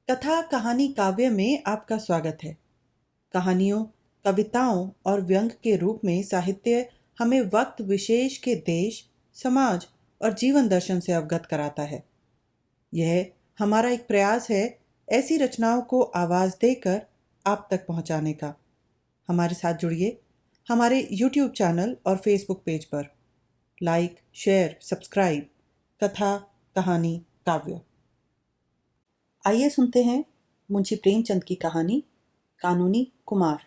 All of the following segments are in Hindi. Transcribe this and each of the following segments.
कथा कहानी काव्य में आपका स्वागत है। कहानियों, कविताओं और व्यंग के रूप में साहित्य हमें वक्त विशेष के देश, समाज और जीवन दर्शन से अवगत कराता है। यह हमारा एक प्रयास है ऐसी रचनाओं को आवाज़ देकर आप तक पहुंचाने का। हमारे साथ जुड़िए हमारे YouTube चैनल और Facebook पेज पर। लाइक, शेयर, सब्सक्राइब कथा कहानी काव्य। आइए सुनते हैं मुंशी प्रेमचंद की कहानी कानूनी कुमार।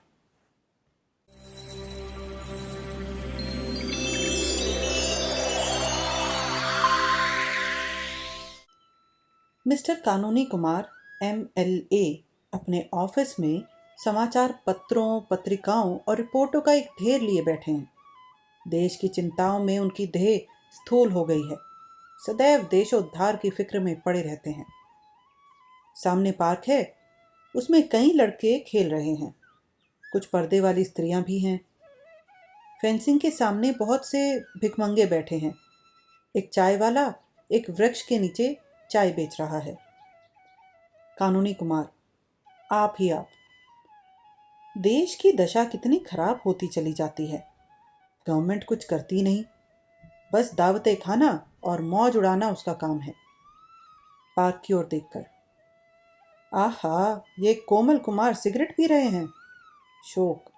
मिस्टर कानूनी कुमार MLA अपने ऑफिस में समाचार पत्रों, पत्रिकाओं और रिपोर्टों का एक ढेर लिए बैठे हैं। देश की चिंताओं में उनकी देह स्थूल हो गई है। सदैव देशोद्धार की फिक्र में पड़े रहते हैं। सामने पार्क है, उसमें कई लड़के खेल रहे हैं। कुछ पर्दे वाली स्त्रियां भी हैं। फेंसिंग के सामने बहुत से भिखमंगे बैठे हैं। एक चाय वाला एक वृक्ष के नीचे चाय बेच रहा है। कानूनी कुमार, आप ही आप। देश की दशा कितनी खराब होती चली जाती है। गवर्नमेंट कुछ करती नहीं, बस दावतें खाना और मौज उड़ाना उसका काम है। पार्क की ओर देखकर, आहा, ये कोमल कुमार सिगरेट पी रहे हैं। शोक,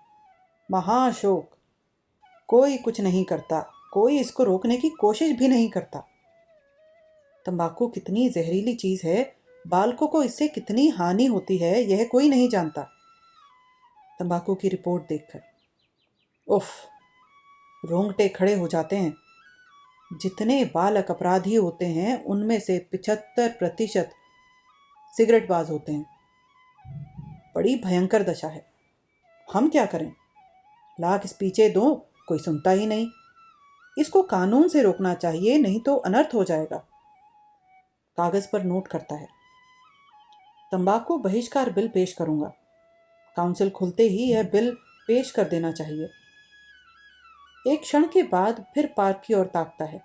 महाशोक। कोई कुछ नहीं करता, कोई इसको रोकने की कोशिश भी नहीं करता। तंबाकू कितनी जहरीली चीज है, बालकों को इससे कितनी हानि होती है, यह कोई नहीं जानता। तंबाकू की रिपोर्ट देखकर उफ, रोंगटे खड़े हो जाते हैं। जितने बालक अपराधी होते हैं उनमें से 75% सिगरेटबाज होते हैं। बड़ी भयंकर दशा है। हम क्या करें? लाख स्पीचें दो, कोई सुनता ही नहीं। इसको कानून से रोकना चाहिए, नहीं तो अनर्थ हो जाएगा। कागज पर नोट करता है। तंबाकू बहिष्कार बिल पेश करूंगा। काउंसिल खुलते ही यह बिल पेश कर देना चाहिए। एक क्षण के बाद फिर पार्क की ओर ताकता है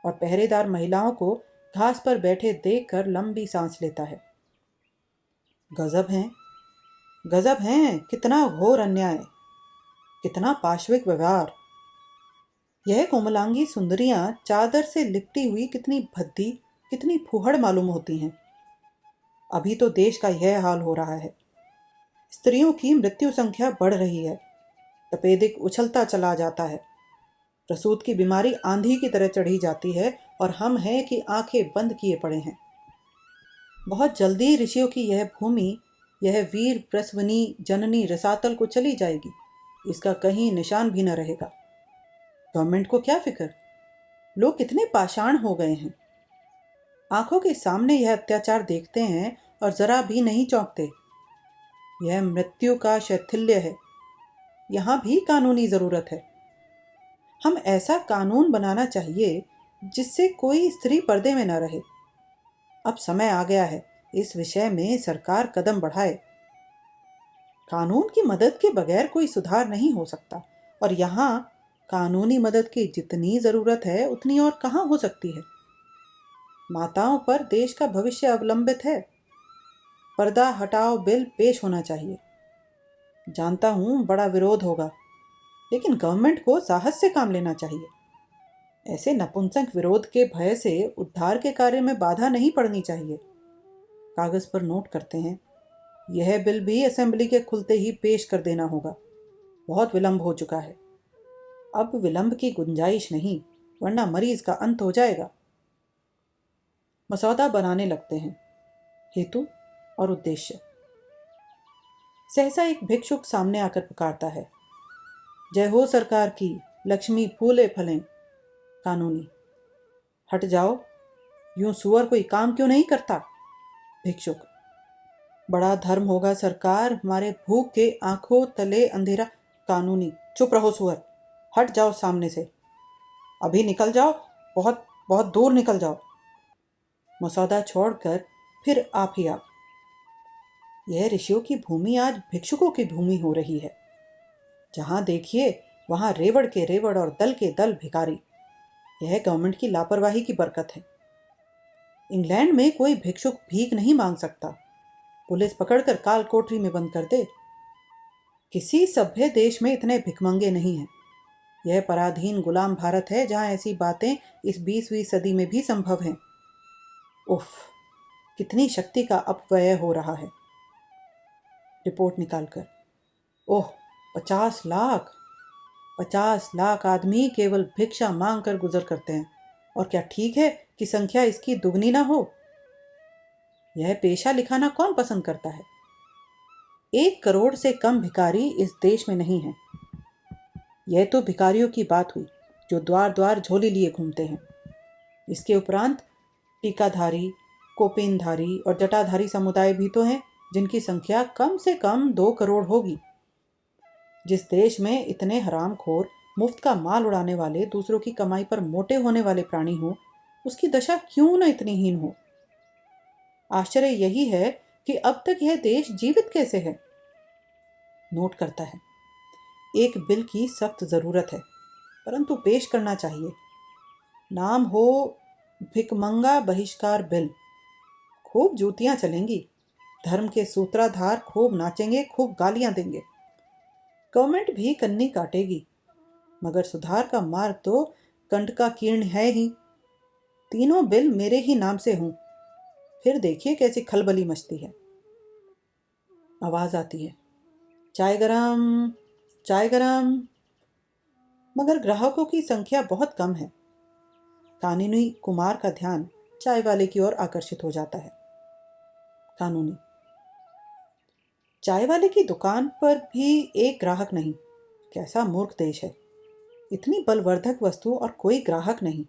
और पहरेदार महिलाओं को घास पर बैठे देखकर लंबी सांस लेता है। गजब हैं, गजब हैं, कितना घोर अन्याय, कितना पाशविक व्यवहार। यह कोमलांगी सुंदरियां चादर से लिपटी हुई कितनी भद्दी, कितनी फूहड़ मालूम होती हैं। अभी तो देश का यह हाल हो रहा है। स्त्रियों की मृत्यु संख्या बढ़ रही है। तपेदिक उछलता चला जाता है। प्रसूत की बीमारी आंधी की तरह चढ़ी जाती है और हम हैं कि आंखें बंद किए पड़े हैं। बहुत जल्दी ऋषियों की यह भूमि, यह वीर प्रसवनी जननी रसातल को चली जाएगी। इसका कहीं निशान भी न रहेगा। गवर्नमेंट को क्या फिक्र? लोग कितने पाषाण हो गए हैं। आंखों के सामने यह अत्याचार देखते हैं और जरा भी नहीं चौंकते। यह मृत्यु का शैथिल्य है। यहां भी कानूनी जरूरत है। हम ऐसा कानून बनाना चाहिए जिससे कोई स्त्री पर्दे में न रहे। अब समय आ गया है, इस विषय में सरकार कदम बढ़ाए। कानून की मदद के बगैर कोई सुधार नहीं हो सकता, और यहाँ कानूनी मदद की जितनी जरूरत है उतनी और कहाँ हो सकती है। माताओं पर देश का भविष्य अवलंबित है। पर्दा हटाओ बिल पेश होना चाहिए। जानता हूं बड़ा विरोध होगा, लेकिन गवर्नमेंट को साहस से काम लेना चाहिए। ऐसे नपुंसक विरोध के भय से उद्धार के कार्य में बाधा नहीं पड़नी चाहिए। कागज पर नोट करते हैं। यह बिल भी असेंबली के खुलते ही पेश कर देना होगा। बहुत विलंब हो चुका है। अब विलंब की गुंजाइश नहीं, वरना मरीज का अंत हो जाएगा। मसौदा बनाने लगते हैं। हेतु और उद्देश्य। सहसा एक भिक्षुक सामने आकर पुकारता है, जय हो सरकार की, लक्ष्मी फूले फलें। कानूनी, हट जाओ, यूं सुअर कोई काम क्यों नहीं करता? भिक्षुक, बड़ा धर्म होगा सरकार, हमारे भूख के आंखों तले अंधेरा। कानूनी, चुप रहो सुअर, हट जाओ सामने से, अभी निकल जाओ, बहुत बहुत दूर निकल जाओ। मसौदा छोड़कर फिर आप ही आप। यह ऋषियों की भूमि आज भिक्षुकों की भूमि हो रही है। जहां देखिए वहां रेवड़ के रेवड़ और दल के दल भिखारी। यह गवर्नमेंट की लापरवाही की बरकत है। इंग्लैंड में कोई भिक्षुक भीख नहीं मांग सकता। पुलिस पकड़कर काल कोठरी में बंद कर दे। किसी सभ्य देश में इतने भिखमंगे नहीं हैं। यह पराधीन गुलाम भारत है जहां ऐसी बातें इस 20वीं सदी में भी संभव हैं। उफ, कितनी शक्ति का अपव्यय हो रहा है। रिपोर्ट निकालकर, ओह, 50 लाख! 50 लाख आदमी केवल भिक्षा मांग कर गुजर करते हैं। और क्या ठीक है कि संख्या इसकी दुगनी ना हो? यह पेशा लिखाना कौन पसंद करता है? 1 करोड़ से कम भिखारी इस देश में नहीं है। यह तो भिखारियों की बात हुई जो द्वार द्वार झोली लिए घूमते हैं। इसके उपरांत टीकाधारी, कोपेनधारी और जटाधारी समुदाय भी तो हैं जिनकी संख्या कम से कम 2 करोड़ होगी। जिस देश में इतने हरामखोर मुफ्त का माल उड़ाने वाले, दूसरों की कमाई पर मोटे होने वाले प्राणी हो, उसकी दशा क्यों न इतनी हीन हो। आश्चर्य यही है कि अब तक यह देश जीवित कैसे है। नोट करता है, एक बिल की सख्त जरूरत है, परंतु पेश करना चाहिए। नाम हो भिकमंगा बहिष्कार बिल। खूब जूतियां चलेंगी, धर्म के सूत्राधार खूब नाचेंगे, खूब गालियां देंगे। गवर्नमेंट भी कन्नी काटेगी, मगर सुधार का मार्ग तो कंठ का कीर्ण है ही। तीनों बिल मेरे ही नाम से हों, फिर देखिए कैसी खलबली मचती है। आवाज आती है, चाय गरम, चाय गरम। मगर ग्राहकों की संख्या बहुत कम है। कानूनी कुमार का ध्यान चाय वाले की ओर आकर्षित हो जाता है। कानूनी, चाय वाले की दुकान पर भी एक ग्राहक नहीं। कैसा मूर्ख देश है। इतनी बलवर्धक वस्तु और कोई ग्राहक नहीं।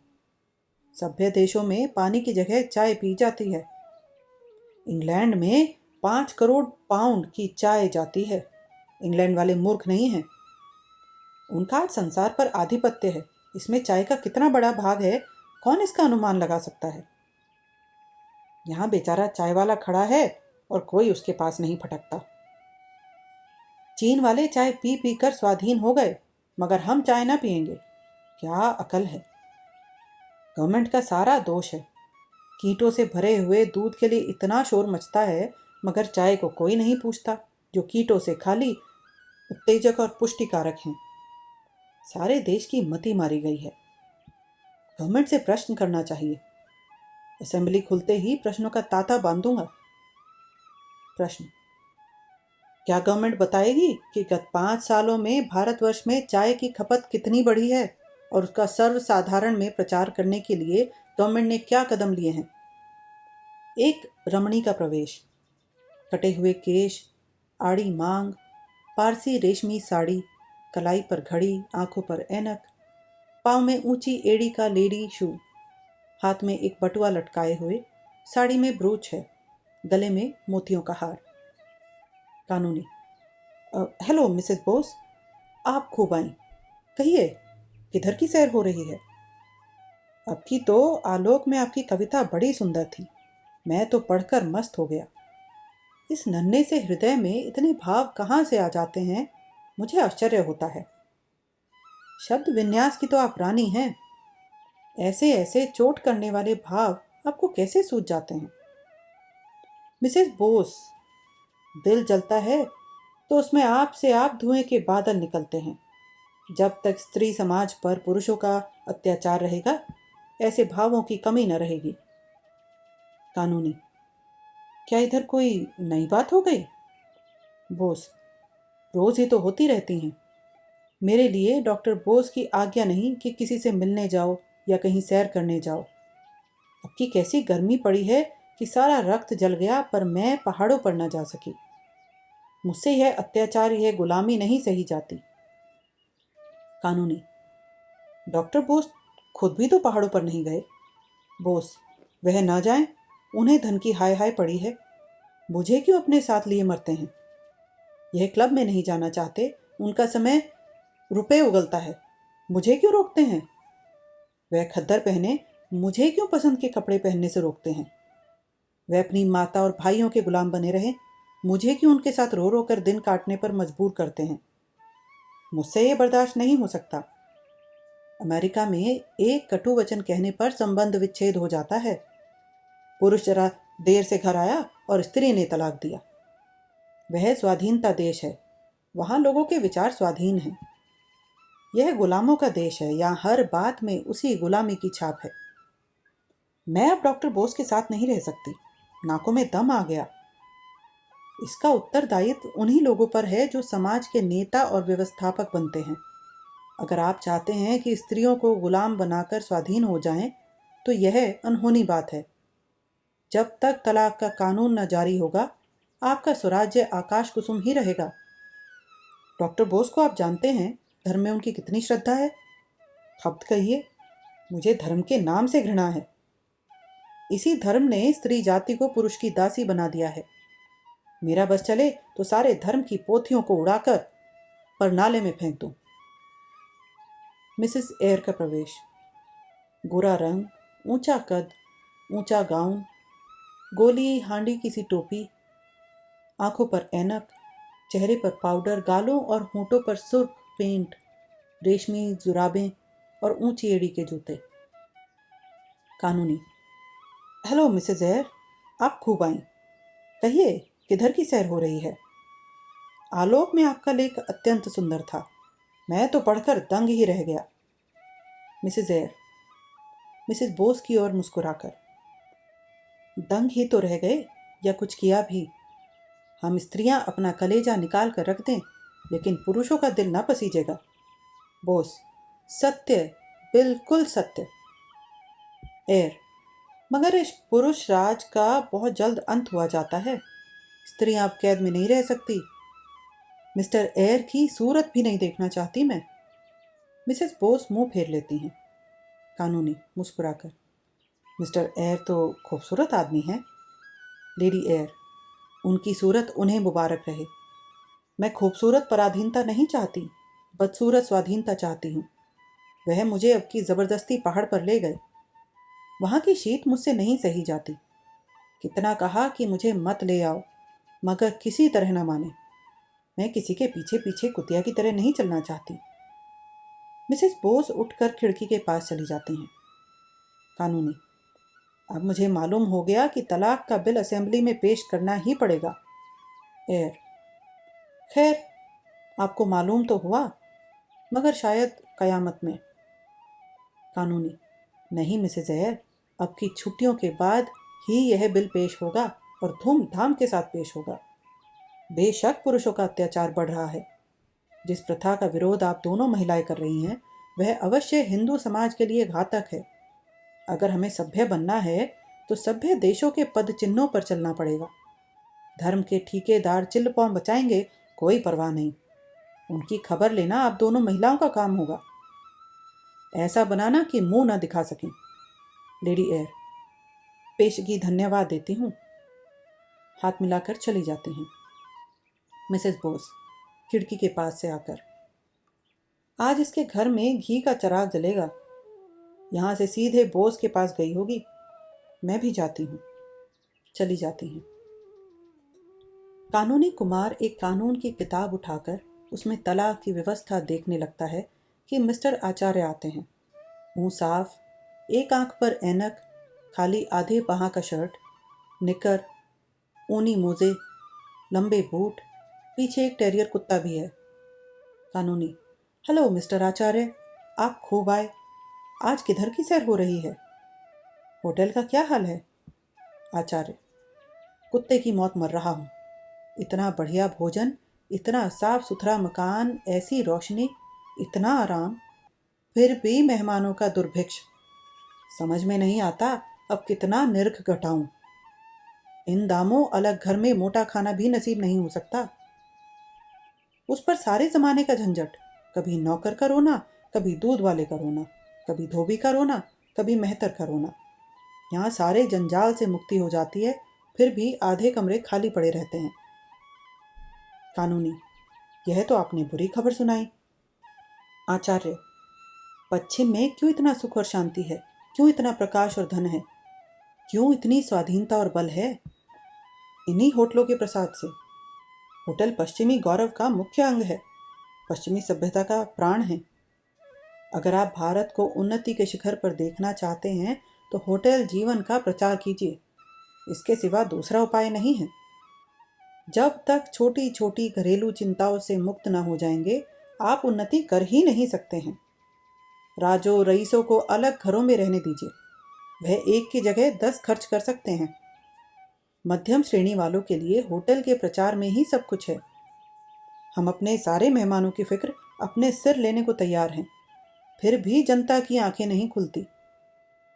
सभ्य देशों में पानी की जगह चाय पी जाती है। इंग्लैंड में 5 करोड़ पाउंड की चाय जाती है। इंग्लैंड वाले मूर्ख नहीं हैं। उनका आज संसार पर आधिपत्य है। इसमें चाय का कितना बड़ा भाग है, कौन इसका अनुमान लगा सकता है। यहाँ बेचारा चाय वाला खड़ा है और कोई उसके पास नहीं फटकता। चीन वाले चाय पी पी कर स्वाधीन हो गए, मगर हम चाय ना पिएंगे। क्या अकल है। गवर्नमेंट का सारा दोष है। कीटों से भरे हुए दूध के लिए इतना शोर मचता है, मगर चाय को कोई नहीं पूछता जो कीटों से खाली उत्तेजक और पुष्टिकारक हैं। सारे देश की मति मारी गई है। गवर्नमेंट से प्रश्न करना चाहिए। असेंबली खुलते ही प्रश्नों का तांता बांधूंगा। प्रश्न, क्या गवर्नमेंट बताएगी कि गत 5 सालों में भारतवर्ष में चाय की खपत कितनी बढ़ी है और उसका सर्वसाधारण में प्रचार करने के लिए गवर्नमेंट ने क्या कदम लिए हैं। एक रमणी का प्रवेश, कटे हुए केश, आड़ी मांग, पारसी रेशमी साड़ी, कलाई पर घड़ी, आंखों पर ऐनक, पाँव में ऊंची एड़ी का लेडी शू, हाथ में एक बटुआ लटकाए हुए, साड़ी में ब्रोच है, गले में मोतियों का हार। कानूनी, हेलो मिसेस बोस, आप खूब आई। कहिए, किधर की सैर हो रही है। अब की तो आलोक में आपकी कविता बड़ी सुंदर थी। मैं तो पढ़कर मस्त हो गया। इस नन्हे से हृदय में इतने भाव कहाँ से आ जाते हैं, मुझे आश्चर्य होता है। शब्द विन्यास की तो आप रानी हैं। ऐसे ऐसे चोट करने वाले भाव आपको कैसे सूझ जाते हैं। मिसेस बोस, दिल जलता है तो उसमें आप से आप धुएं के बादल निकलते हैं। जब तक स्त्री समाज पर पुरुषों का अत्याचार रहेगा, ऐसे भावों की कमी न रहेगी। कानूनी, क्या इधर कोई नई बात हो गई। बोस, रोज ही तो होती रहती हैं। मेरे लिए डॉक्टर बोस की आज्ञा नहीं कि किसी से मिलने जाओ या कहीं सैर करने जाओ। अब की कैसी गर्मी पड़ी है कि सारा रक्त जल गया, पर मैं पहाड़ों पर न जा सकी। मुझसे यह अत्याचार, यह गुलामी नहीं सही जाती। कानूनी, डॉक्टर बोस खुद भी तो पहाड़ों पर नहीं गए। बोस, वह ना जाएं, उन्हें धन की हाय हाय पड़ी है। मुझे क्यों अपने साथ लिए मरते हैं। यह क्लब में नहीं जाना चाहते, उनका समय रुपए उगलता है। मुझे क्यों रोकते हैं। वह खद्दर पहने, मुझे क्यों पसंद के कपड़े पहनने से रोकते हैं। वह अपनी माता और भाइयों के गुलाम बने रहे, मुझे क्यों उनके साथ रो रो कर दिन काटने पर मजबूर करते हैं। मुझसे यह बर्दाश्त नहीं हो सकता। अमेरिका में एक कटु वचन कहने पर संबंध विच्छेद हो जाता है। पुरुष जरा देर से घर आया और स्त्री ने तलाक दिया, वह स्वाधीनता देश है, वहाँ लोगों के विचार स्वाधीन हैं। यह गुलामों का देश है, यहाँ हर बात में उसी गुलामी की छाप है। मैं अब डॉक्टर बोस के साथ नहीं रह सकती, नाकों में दम आ गया। इसका उत्तरदायित्व उन्हीं लोगों पर है जो समाज के नेता और व्यवस्थापक बनते हैं। अगर आप चाहते हैं कि स्त्रियों को गुलाम बनाकर स्वाधीन हो जाएं, तो यह अनहोनी बात है। जब तक तलाक का कानून न जारी होगा, आपका स्वराज्य आकाश कुसुम ही रहेगा। डॉक्टर बोस को आप जानते हैं, धर्म में उनकी कितनी श्रद्धा है। खब्त कहिए, मुझे धर्म के नाम से घृणा है। इसी धर्म ने स्त्री जाति को पुरुष की दासी बना दिया है। मेरा बस चले तो सारे धर्म की पोथियों को उड़ाकर परनाले में फेंक दूं। मिसेस एयर का प्रवेश। गोरा रंग, ऊंचा कद, ऊंचा गाउन, गोली हांडी की सी टोपी, आंखों पर ऐनक, चेहरे पर पाउडर, गालों और होंठों पर सुर्ख पेंट, रेशमी जुराबें और ऊंची एड़ी के जूते। कानूनी। हेलो मिसेस एयर, आप खूब आई। कहिए, किधर की सैर हो रही है? आलोक में आपका लेख अत्यंत सुंदर था, मैं तो पढ़कर दंग ही रह गया। मिसेस एयर, मिसेस बोस की ओर मुस्कुराकर, दंग ही तो रह गए या कुछ किया भी? हम स्त्रियां अपना कलेजा निकाल कर रख दें, लेकिन पुरुषों का दिल ना पसीजेगा। बोस, सत्य, बिल्कुल सत्य। एयर, मगर इस पुरुष राज का बहुत जल्द अंत हुआ जाता है। स्त्रियां अब कैद में नहीं रह सकती। मिस्टर एयर की सूरत भी नहीं देखना चाहती मैं। मिसेस बोस मुंह फेर लेती हैं। कानूनी मुस्कुराकर, मिस्टर एयर तो खूबसूरत आदमी हैं। लेडी एयर, उनकी सूरत उन्हें मुबारक रहे। मैं खूबसूरत पराधीनता नहीं चाहती, बदसूरत स्वाधीनता चाहती हूँ। वह मुझे अब की ज़बरदस्ती पहाड़ पर ले गए। वहाँ की शीत मुझसे नहीं सही जाती। कितना कहा कि मुझे मत ले आओ, मगर किसी तरह न माने। मैं किसी के पीछे पीछे कुतिया की तरह नहीं चलना चाहती। मिसेस बोस उठकर खिड़की के पास चली जाती हैं। कानूनी, अब मुझे मालूम हो गया कि तलाक का बिल असेंबली में पेश करना ही पड़ेगा। एयर, खैर, आपको मालूम तो हुआ, मगर शायद कयामत में। कानूनी, नहीं मिसेस एयर, अब की छुट्टियों के बाद ही यह बिल पेश होगा और धूमधाम के साथ पेश होगा। बेशक पुरुषों का अत्याचार बढ़ रहा है। जिस प्रथा का विरोध आप दोनों महिलाएं कर रही हैं, वह अवश्य हिंदू समाज के लिए घातक है। अगर हमें सभ्य बनना है तो सभ्य देशों के पद चिन्हों पर चलना पड़ेगा। धर्म के ठेकेदार चिल्ल पांव बचाएंगे, कोई परवाह नहीं। उनकी खबर लेना आप दोनों महिलाओं का काम होगा। ऐसा बनाना कि मुंह ना दिखा सकें। लेडी एयर, पेशगी धन्यवाद देती हूँ। हाथ मिलाकर चली जाती हैं। मिसेस बोस खिड़की के पास से आकर, आज इसके घर में घी का चिराग जलेगा। यहाँ से सीधे बोस के पास गई होगी। मैं भी जाती हूँ। चली जाती हैं। कानूनी कुमार एक कानून की किताब उठाकर उसमें तलाक की व्यवस्था देखने लगता है कि मिस्टर आचार्य आते हैं। मुंह साफ, एक आंख पर ऐनक, खाली आधे बाहाँ का शर्ट, निकर, ऊनी मोजे, लंबे बूट, पीछे एक टेरियर कुत्ता भी है। कानूनी, हेलो मिस्टर आचार्य, आप खूब आए। आज किधर की सैर हो रही है? होटल का क्या हाल है? आचार्य, कुत्ते की मौत मर रहा हूँ। इतना बढ़िया भोजन, इतना साफ सुथरा मकान, ऐसी रोशनी, इतना आराम, फिर भी मेहमानों का दुर्भिक्ष। समझ में नहीं आता अब कितना निर्ख घटाऊं। इन दामों अलग घर में मोटा खाना भी नसीब नहीं हो सकता। उस पर सारे जमाने का झंझट, कभी नौकर का रोना, कभी दूध वाले का रोना, कभी धोबी का रोना, कभी मेहतर का रोना। यहाँ सारे जंजाल से मुक्ति हो जाती है, फिर भी आधे कमरे खाली पड़े रहते हैं। कानूनी, यह तो आपने बुरी खबर सुनाई। आचार्य, पश्चिम में क्यों इतना सुख और शांति है? क्यों इतना प्रकाश और धन है? क्यों इतनी स्वाधीनता और बल है? इन्हीं होटलों के प्रसाद से। होटल पश्चिमी गौरव का मुख्य अंग है, पश्चिमी सभ्यता का प्राण है। अगर आप भारत को उन्नति के शिखर पर देखना चाहते हैं तो होटल जीवन का प्रचार कीजिए। इसके सिवा दूसरा उपाय नहीं है। जब तक छोटी छोटी घरेलू चिंताओं से मुक्त न हो जाएंगे, आप उन्नति कर ही नहीं सकते हैं। राजो रईसों को अलग घरों में रहने दीजिए, वह एक की जगह 10 खर्च कर सकते हैं। मध्यम श्रेणी वालों के लिए होटल के प्रचार में ही सब कुछ है। हम अपने सारे मेहमानों की फिक्र अपने सिर लेने को तैयार हैं, फिर भी जनता की आंखें नहीं खुलती।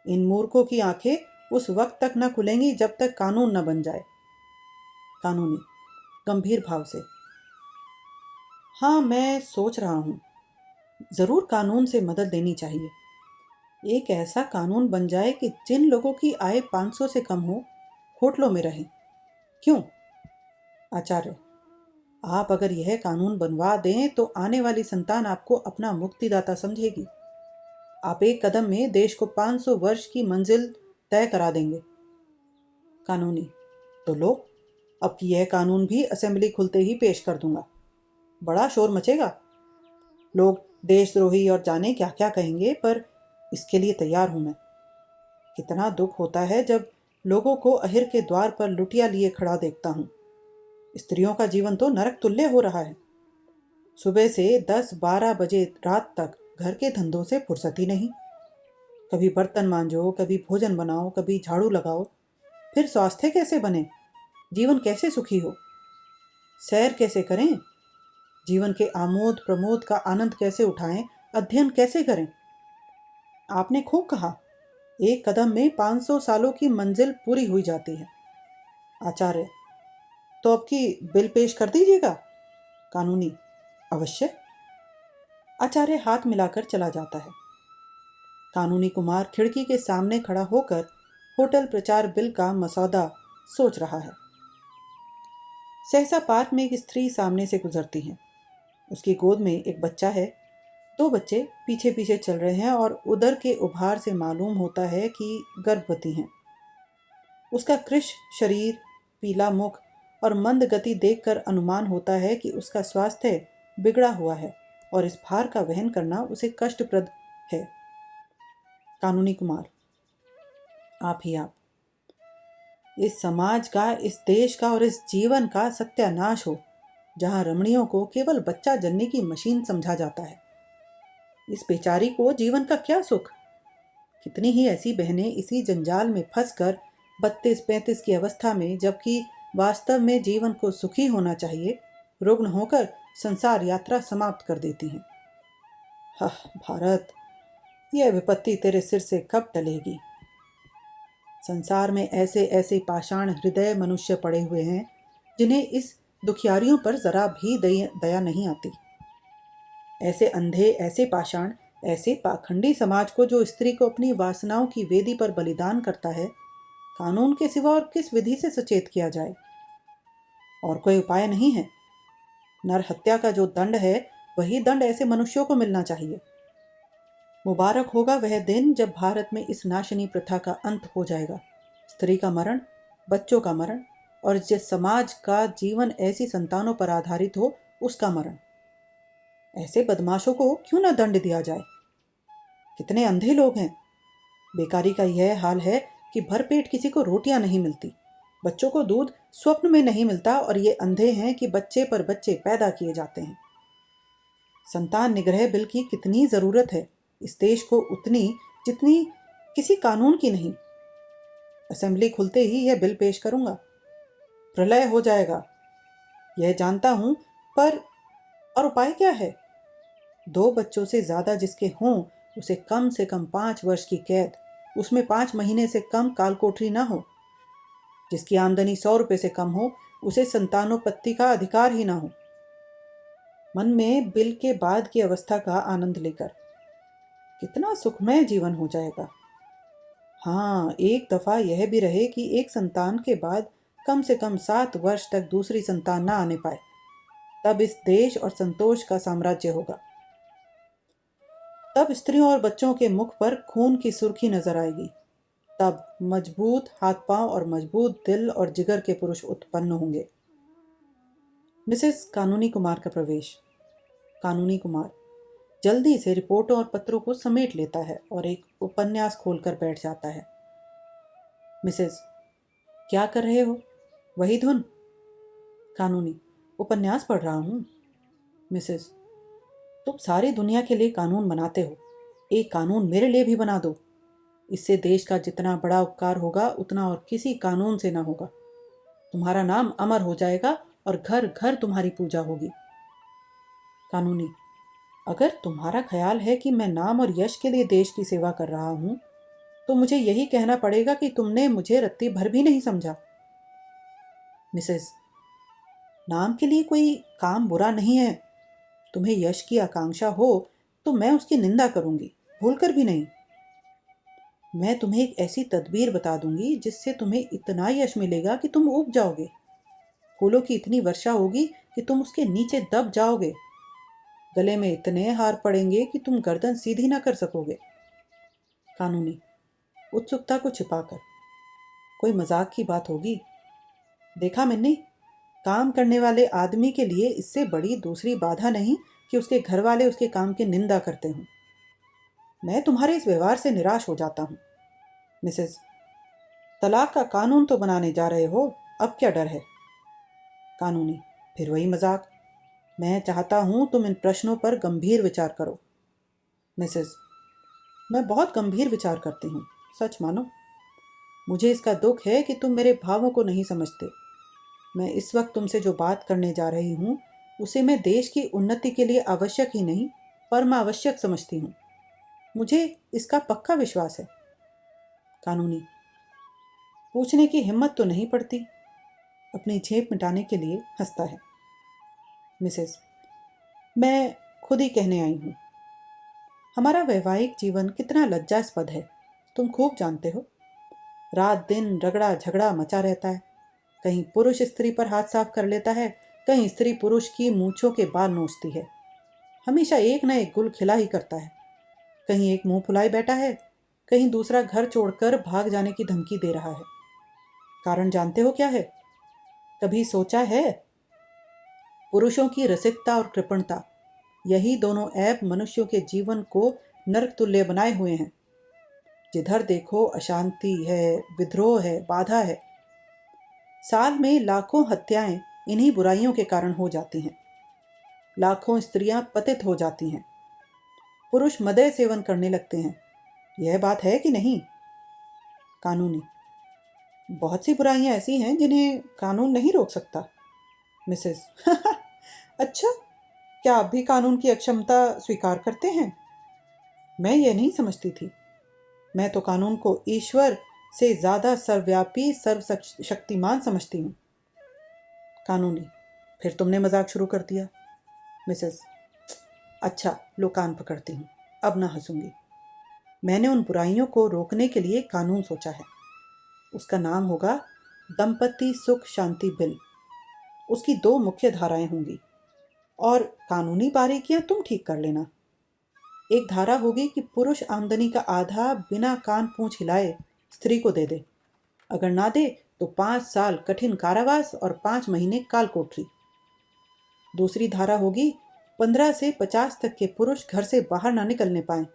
इन मूर्खों की आंखें उस वक्त तक न खुलेंगी जब तक कानून न बन जाए। कानूनी गंभीर भाव से, हाँ, मैं सोच रहा हूँ, जरूर कानून से मदद लेनी चाहिए। एक ऐसा कानून बन जाए कि जिन लोगों की आय 500 से कम हो होटलों में रहें। क्यों? आचार्य, आप अगर यह कानून बनवा दें तो आने वाली संतान आपको अपना मुक्तिदाता समझेगी। आप एक कदम में देश को 500 वर्ष की मंजिल तय करा देंगे। कानूनी, तो लो, अब की यह कानून भी असेंबली खुलते ही पेश कर दूंगा। बड़ा शोर मचेगा, लोग देशद्रोही और जाने क्या क्या कहेंगे, पर इसके लिए तैयार हूं मैं। कितना दुख होता है जब लोगों को अहिर के द्वार पर लुटिया लिए खड़ा देखता हूं। स्त्रियों का जीवन तो नरक तुल्य हो रहा है। सुबह से 10-12 बजे रात तक घर के धंधों से फुर्सत ही नहीं। कभी बर्तन मांजो, कभी भोजन बनाओ, कभी झाड़ू लगाओ। फिर स्वास्थ्य कैसे बने, जीवन कैसे सुखी हो, सैर कैसे करें, जीवन के आमोद प्रमोद का आनंद कैसे उठाएं, अध्ययन कैसे करें। आपने खूब कहा, एक कदम में 500 सालों की मंजिल पूरी हुई जाती है। आचार्य, तो अब की बिल पेश कर दीजिएगा। कानूनी, अवश्य। आचार्य हाथ मिलाकर चला जाता है। कानूनी कुमार खिड़की के सामने खड़ा होकर होटल प्रचार बिल का मसौदा सोच रहा है। सहसा पार्क में एक स्त्री सामने से गुजरती है। उसकी गोद में एक बच्चा है। 2 बच्चे पीछे पीछे चल रहे हैं और उदर के उभार से मालूम होता है कि गर्भवती हैं। उसका कृश शरीर, पीला मुख और मंद गति देखकर अनुमान होता है कि उसका स्वास्थ्य बिगड़ा हुआ है और इस भार का वहन करना उसे कष्टप्रद है। कानूनी कुमार, आप ही आप। इस समाज का, इस देश का और इस जीवन का सत्यानाश हो, जहां रमणियों को केवल बच्चा जनने की मशीन समझा जाता है। इस बेचारी को जीवन का क्या सुख। कितनी ही ऐसी बहनें इसी जंजाल में फंसकर 32-35 की अवस्था में, जबकि वास्तव में जीवन को सुखी होना चाहिए, रुग्ण होकर संसार यात्रा समाप्त कर देती हैं। भारत, यह विपत्ति तेरे सिर से कब टलेगी। संसार में ऐसे ऐसे पाषाण हृदय मनुष्य पड़े हुए हैं जिन्हें इस दुखियारियों पर जरा भी दया नहीं आती। ऐसे अंधे, ऐसे पाषाण, ऐसे पाखंडी समाज को जो स्त्री को अपनी वासनाओं की वेदी पर बलिदान करता है, कानून के सिवा और किस विधि से सचेत किया जाए। और कोई उपाय नहीं है। नर हत्या का जो दंड है, वही दंड ऐसे मनुष्यों को मिलना चाहिए। मुबारक होगा वह दिन जब भारत में इस नाशनी प्रथा का अंत हो जाएगा। स्त्री का मरण, बच्चों का मरण और जिस समाज का जीवन ऐसी संतानों पर आधारित हो, उसका मरण। ऐसे बदमाशों को क्यों ना दंड दिया जाए। कितने अंधे लोग हैं। बेकारी का यह हाल है कि भरपेट किसी को रोटियां नहीं मिलती, बच्चों को दूध स्वप्न में नहीं मिलता, और ये अंधे हैं कि बच्चे पर बच्चे पैदा किए जाते हैं। संतान निग्रह बिल की कितनी जरूरत है इस देश को, उतनी जितनी किसी कानून की नहीं। असेंबली खुलते ही यह बिल पेश करूंगा। प्रलय हो जाएगा, यह जानता हूं, पर और उपाय क्या है। 2 बच्चों से ज्यादा जिसके हों, उसे कम से कम 5 वर्ष की कैद, उसमें 5 महीने से कम कालकोठरी ना हो। जिसकी आमदनी 100 रुपए से कम हो, उसे संतानोपत्ति का अधिकार ही ना हो। मन में बिल के बाद की अवस्था का आनंद लेकर कितना सुखमय जीवन हो जाएगा। हाँ, एक दफा यह भी रहे कि एक संतान के बाद कम से कम 7 वर्ष तक दूसरी संतान ना आने पाए, तब इस देश और संतोष का साम्राज्य होगा। तब स्त्रियों और बच्चों के मुख पर खून की सुर्खी नजर आएगी। तब मजबूत हाथ पांव और मजबूत दिल और जिगर के पुरुष उत्पन्न होंगे। मिसेस कानूनी कुमार का प्रवेश। कानूनी कुमार जल्दी से रिपोर्टों और पत्रों को समेट लेता है और एक उपन्यास खोलकर बैठ जाता है। मिसेस, क्या कर रहे हो? वही धुन? कानूनी, उपन्यास पढ़ रहा हूँ। मिसेस, तुम सारी दुनिया के लिए कानून बनाते हो, एक कानून मेरे लिए भी बना दो। इससे देश का जितना बड़ा उपकार होगा उतना और किसी कानून से ना होगा। तुम्हारा नाम अमर हो जाएगा और घर घर तुम्हारी पूजा होगी। कानूनी, अगर तुम्हारा ख्याल है कि मैं नाम और यश के लिए देश की सेवा कर रहा हूं, तो मुझे यही कहना पड़ेगा कि तुमने मुझे रत्ती भर भी नहीं समझा। मिसेस, नाम के लिए कोई काम बुरा नहीं है। तुम्हें यश की आकांक्षा हो तो मैं उसकी निंदा करूंगी, भूलकर भी नहीं। मैं तुम्हें एक ऐसी तदबीर बता दूंगी जिससे तुम्हें इतना यश मिलेगा कि तुम ऊब जाओगे। फूलों की इतनी वर्षा होगी कि तुम उसके नीचे दब जाओगे। गले में इतने हार पड़ेंगे कि तुम गर्दन सीधी ना कर सकोगे। कानूनी, उत्सुकता को छिपाकर, कोई मजाक की बात होगी? देखा मैंने, काम करने वाले आदमी के लिए इससे बड़ी दूसरी बाधा नहीं कि उसके घर वाले उसके काम की निंदा करते हों। मैं तुम्हारे इस व्यवहार से निराश हो जाता हूँ। मिसेस, तलाक का कानून तो बनाने जा रहे हो, अब क्या डर है? कानूनी, फिर वही मजाक। मैं चाहता हूं तुम इन प्रश्नों पर गंभीर विचार करो। मिसेस, मैं बहुत गंभीर विचार करती हूँ, सच मानो। मुझे इसका दुख है कि तुम मेरे भावों को नहीं समझते। मैं इस वक्त तुमसे जो बात करने जा रही हूँ उसे मैं देश की उन्नति के लिए आवश्यक ही नहीं परम आवश्यक समझती हूँ। मुझे इसका पक्का विश्वास है। कानूनी, पूछने की हिम्मत तो नहीं पड़ती। अपनी झेप मिटाने के लिए हंसता है। मिसेस, मैं खुद ही कहने आई हूँ। हमारा वैवाहिक जीवन कितना लज्जास्पद है, तुम खूब जानते हो। रात दिन रगड़ा झगड़ा मचा रहता है। कहीं पुरुष स्त्री पर हाथ साफ कर लेता है, कहीं स्त्री पुरुष की मूंछों के बाल नोचती है। हमेशा एक न एक गुल खिला ही करता है। कहीं एक मुंह फुलाए बैठा है, कहीं दूसरा घर छोड़कर भाग जाने की धमकी दे रहा है। कारण जानते हो क्या है? कभी सोचा है? पुरुषों की रसिकता और कृपणता, यही दोनों ऐब मनुष्यों के जीवन को नरक तुल्य बनाए हुए हैं। जिधर देखो अशांति है, विद्रोह है, बाधा है। साल में लाखों हत्याएं इन्हीं बुराइयों के कारण हो जाती हैं। लाखों स्त्रियां पतित हो जाती हैं। पुरुष मदय सेवन करने लगते हैं। यह बात है कि नहीं? कानूनी, बहुत सी बुराइयां ऐसी हैं जिन्हें कानून नहीं रोक सकता। मिसेस, अच्छा, क्या आप भी कानून की अक्षमता स्वीकार करते हैं? मैं यह नहीं समझती थी। मैं तो कानून को ईश्वर से ज्यादा सर्वव्यापी सर्वशक्तिमान समझती हूँ। कानूनी, फिर तुमने मजाक शुरू कर दिया। मिसेस, अच्छा लो कान पकड़ती हूँ, अब ना हंसूंगी। मैंने उन बुराइयों को रोकने के लिए कानून सोचा है। उसका नाम होगा दंपति सुख शांति बिल। उसकी दो मुख्य धाराएं होंगी और कानूनी बारीकियां तुम ठीक कर लेना। एक धारा होगी कि पुरुष आमदनी का आधा बिना कान पूंछ हिलाए स्त्री को दे दे। अगर ना दे तो 5 साल कठिन कारावास और 5 महीने काल कोठरी। दूसरी धारा होगी 15 से 50 तक के पुरुष घर से बाहर ना निकलने पाए।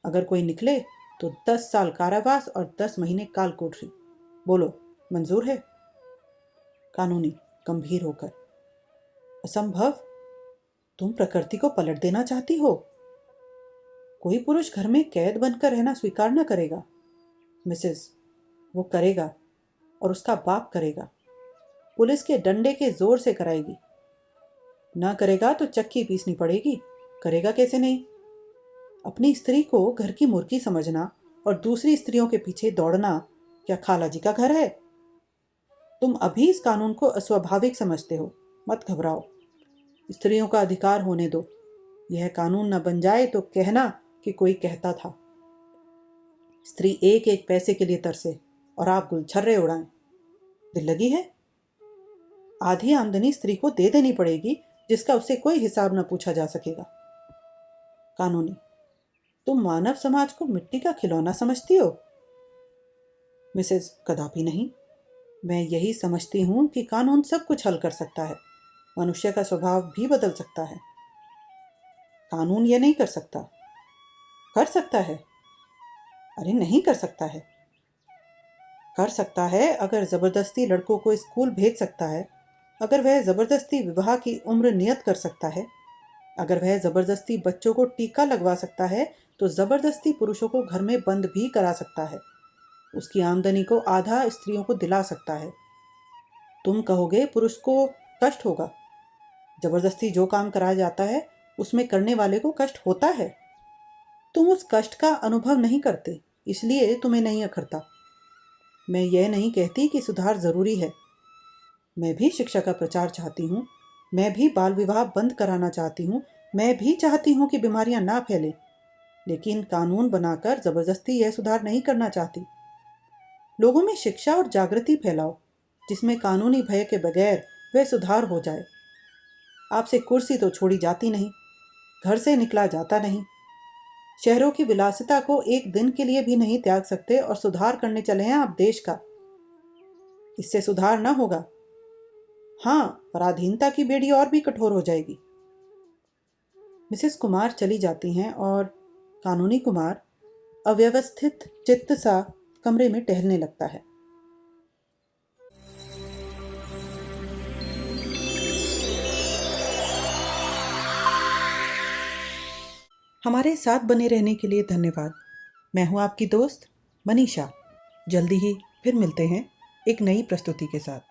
अगर कोई निकले तो 10 साल कारावास और 10 महीने काल कोठरी। बोलो, मंजूर है? कानूनी, गंभीर होकर, असंभव। तुम प्रकृति को पलट देना चाहती हो। कोई पुरुष घर में कैद बनकर रहना स्वीकार न करेगा। मिसेस, वो करेगा और उसका बाप करेगा। पुलिस के डंडे के जोर से कराएगी। ना करेगा तो चक्की पीसनी पड़ेगी। करेगा कैसे नहीं? अपनी स्त्री को घर की मुर्गी समझना और दूसरी स्त्रियों के पीछे दौड़ना क्या खाला जी का घर है? तुम अभी इस कानून को अस्वाभाविक समझते हो। मत घबराओ, स्त्रियों का अधिकार होने दो। यह कानून न बन जाए तो कहना कि कोई कहता था। स्त्री एक एक पैसे के लिए तरसे और आप गुलछर्रे उड़ाएं। दिल लगी है? आधी आमदनी स्त्री को दे देनी पड़ेगी, जिसका उससे कोई हिसाब न पूछा जा सकेगा। कानूनी, तुम मानव समाज को मिट्टी का खिलौना समझती हो? मिसेस, कदापि नहीं। मैं यही समझती हूं कि कानून सब कुछ हल कर सकता है। मनुष्य का स्वभाव भी बदल सकता है। कानून यह नहीं कर सकता। कर सकता है? अरे नहीं कर सकता है। कर सकता है। अगर जबरदस्ती लड़कों को स्कूल भेज सकता है अगर वह ज़बरदस्ती विवाह की उम्र नियत कर सकता है, अगर वह ज़बरदस्ती बच्चों को टीका लगवा सकता है, तो ज़बरदस्ती पुरुषों को घर में बंद भी करा सकता है। उसकी आमदनी को आधा स्त्रियों को दिला सकता है। तुम कहोगे पुरुष को कष्ट होगा। ज़बरदस्ती जो काम कराया जाता है उसमें करने वाले को कष्ट होता है। तुम उस कष्ट का अनुभव नहीं करते, इसलिए तुम्हें नहीं अखरता। मैं यह नहीं कहती कि सुधार ज़रूरी है। मैं भी शिक्षा का प्रचार चाहती हूँ। मैं भी बाल विवाह बंद कराना चाहती हूँ। मैं भी चाहती हूँ कि बीमारियां ना फैले, लेकिन कानून बनाकर ज़बरदस्ती यह सुधार नहीं करना चाहती। लोगों में शिक्षा और जागृति फैलाओ, जिसमें कानूनी भय के बगैर वह सुधार हो जाए। आपसे कुर्सी तो छोड़ी जाती नहीं, घर से निकला जाता नहीं। शहरों की विलासिता को एक दिन के लिए भी नहीं त्याग सकते और सुधार करने चले हैं आप देश का। इससे सुधार ना होगा। हाँ, पराधीनता की बेड़ी और भी कठोर हो जाएगी। मिसेस कुमार चली जाती हैं और कानूनी कुमार अव्यवस्थित चित्त सा कमरे में टहलने लगता है। हमारे साथ बने रहने के लिए धन्यवाद। मैं हूँ आपकी दोस्त मनीषा। जल्दी ही फिर मिलते हैं एक नई प्रस्तुति के साथ।